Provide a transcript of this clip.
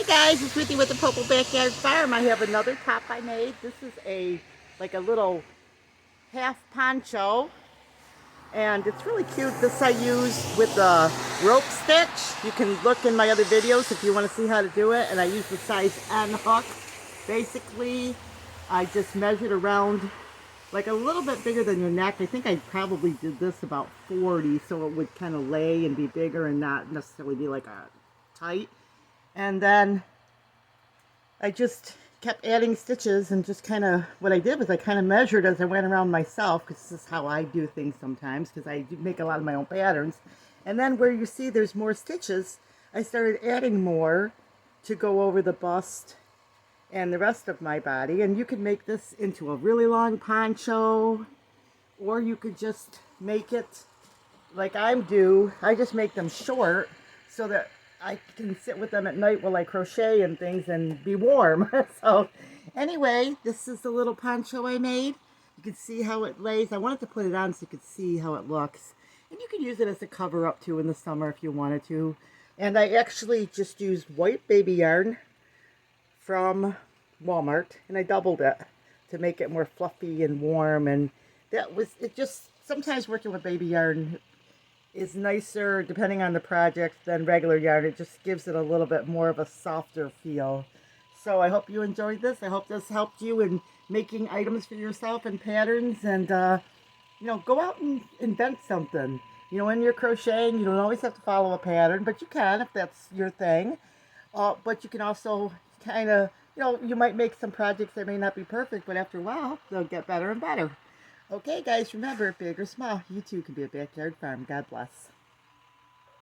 Guys, it's Ruthie with the Purple Backyard Farm. I have another top I made. This is like a little half poncho, and it's really cute. This I use with the rope stitch. You can look in my other videos if you want to see how to do it. And I use the size N hook. Basically, I just measured around like a little bit bigger than your neck. I think I probably did this about 40, so it would kind of lay and be bigger and not necessarily be like a tight. And then I just kept adding stitches, and just kind of, what I did was I kind of measured as I went around myself, because this is how I do things sometimes, because I do make a lot of my own patterns. And then where you see there's more stitches, I started adding more to go over the bust and the rest of my body. And you could make this into a really long poncho, or you could just make it like I do. I just make them short so that I can sit with them at night while I crochet and things and be warm. So anyway, this is the little poncho I made. You can see how it lays. I wanted to put it on so you could see how it looks. And you can use it as a cover up too in the summer if you wanted to. And I actually just used white baby yarn from Walmart, and I doubled it to make it more fluffy and warm. And that was it. Just sometimes working with baby yarn is nicer, depending on the project, than regular yarn. It just gives it a little bit more of a softer feel. So I hope you enjoyed this. I hope this helped you in making items for yourself and patterns. And you know, go out and invent something. You know, when you're crocheting, you don't always have to follow a pattern, but you can if that's your thing. But you can also kind of, you know, you might make some projects that may not be perfect, but after a while, they'll get better and better. Okay, guys, remember, big or small, you too can be a backyard farm. God bless.